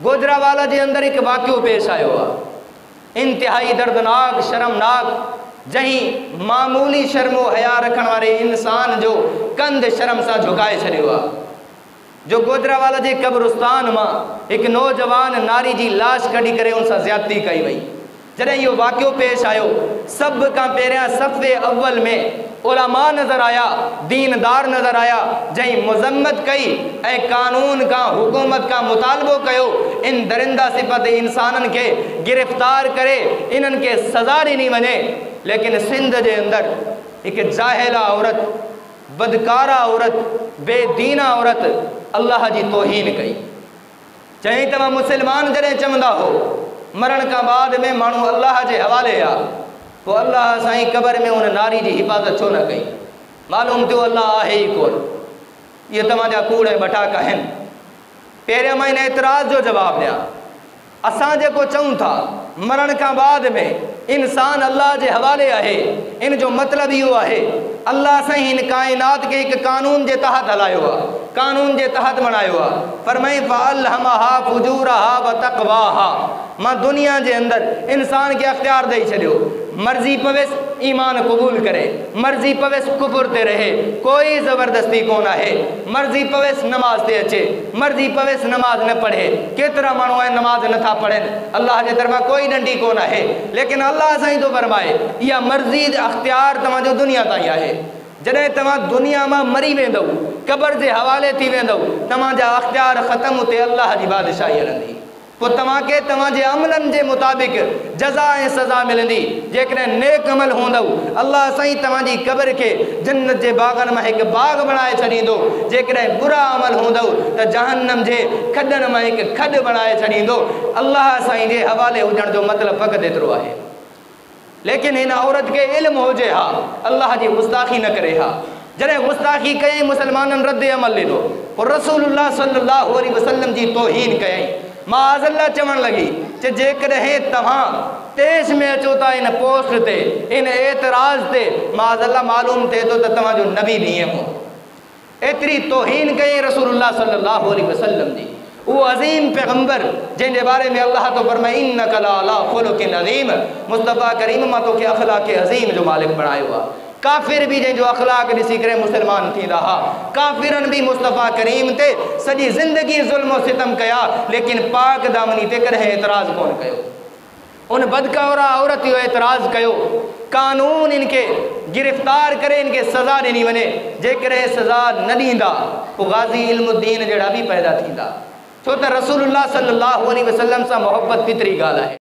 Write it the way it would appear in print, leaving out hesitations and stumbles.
गोजरावाला जे अंदर एक वाक़ियो पेश आयो आहे, इंतिहाई दर्दनाक शर्मनाक, जहीं मामूली शर्मो हया रखण वारे इंसान जो कंध शर्म सां झुकाए छॾियो आहे। जो गोजरावाला जे कब्रिस्तान मां एक नौजवान नारी जी लाश कढी करे उन सां ज़्यादती कई वई। जॾहिं इहो वाक़ियो पेश आयो, सभ खां पहिरियां सफ़े अव्वल में उलमा नज़र आया, दीनदार नज़र आया, जहीं मुज़म्मत कई ऐं कानून का हुकूमत का मुतालबो कयो इन दरिंदा सिफ़त इंसानन के गिरफ्तार करे इन्हनि के सज़ा ॾिनी वञे। लेकिन सिंध जे अंदर एक जाहिला औरत, बदकारा औरत, बेदीना औरत अल्लाह जी तौहीन कई। चई तव्हां मुसलमान जॾहिं चवंदा हो मरण का बाद में मानू अल्लाह के हवाले आ, तो अल्लाह साईं कबर में उन नारी की हिफाजत छो न कई? मालूम थियो अल्लाह आहे ही कोन। ये तव्हांजा कूड़ ऐं बटाका आहिनि। पहिरियां मां इन एतिराज़ जो जवाब ॾियां, असां जेको चऊं था मरण का बाद में इंसान अल्लाह के हवाले आहे, इन जो मतलब इहो आहे अल्लाह साईं हिन कायनात के एक कानून के तहत हलायो आहे, कानून के तहत बणायो आहे। फरमाई फ़अल्हमहा फुजूरहा व तक़वाहा, मां दुनिया के अंदर इंसान के अख्तियार दई छॾियो, मर्जी पवेस ईमान कबूल करे, मर्जी पवेस कुफर ते रहे, कोई ज़बरदस्ती कोन आहे। मर्जी पवेस नमाज ते अचे, मर्जी पवेस नमाज न पढ़े। केतरा माण्हू आहिनि नमाज नथा पढ़नि, अल्लाह जे तरफ़ां कोई डंडी कोन आहे। लेकिन अल्लाह साईं तो फरमाए इहा मर्जी अख्तियार तव्हांजो दुनिया ताईं आहे। जॾहिं तव्हां दुनिया मां मरी वेंदव, कबर जे हवाले थी वेंदव, तव्हांजा अख्तियार ख़त्म, उते अल्लाह जी बादशाही हलंदी। पोइ तव्हांखे तव्हांजे अमलनि जे मुताबिक़ जज़ा ऐं सज़ा मिलंदी। जेकॾहिं नेक अमल हूंदव, अल्लाह साईं तव्हांजी कबर खे जन्नत जे बाग़नि मां हिकु बाग़ बणाए छॾींदो। जेकॾहिं बुरा अमल हूंदव त जहन्नम जे खॾनि मां हिकु खॾ बणाए छॾींदो। अल्लाह साईं जे हवाले हुजण जो मतिलबु फ़क़ति एतिरो आहे। लेकिन हिन औरत के इल्म हुजे हा, अल्लाह जी गुस्ताखी न करे हा। जॾहिं गुस्ताखी कयईं, मुसलमाननि रद्द अमल ॾिनो, पोइ रसूलुल्लाह सल्लल्लाहु अलैहि वसल्लम जी तौहीन कयईं। माज़अल्लाह चवण लगी कि जेकॾहिं तव्हां तेज़ में अचो था इन पोस्ट ते, इन एतराज़ ते, माज़अल्लाह मालूम थिए थो त तव्हांजो नबी बि ईअं हो। एतिरी तौहीन कयईं रसूलुल्लाह सल्लल्लाहु अलैहि वसल्लम जी। वो अज़ीम पैगंबर जंहिंजे बारे में अल्लाह तो फरमाए इन्नका लअला ख़ुलुक़िन अज़ीम, मुस्तफ़ा करीम मां तोखे अख़लाक़ अज़ीम जो मालिक बणायो आहे। काफ़िर भी जंहिंजो अख़लाक़ ॾिसी करे मुसलमान थींदा हा। काफ़िरनि भी मुस्तफ़ा करीम ते सॼी ज़िंदगी ज़ुल्म सितम कया, लेकिन पाक दामनी ते कॾहिं एतराज़ कोन कयो। उन बदकारा औरत जो एतराज़ कयो, कानून इनके गिरफ्तार करे इनके सज़ा ॾिनी वञे। जेकॾहिं सज़ा न ॾींदा पोइ गाज़ी इल्मुद्दीन जहिड़ा भी पैदा थींदा। छो त रसूलुल्लाह सल्लल्लाहु अलैहि वसल्लम सां मोहब्बत फितरी ॻाल्हि आहे।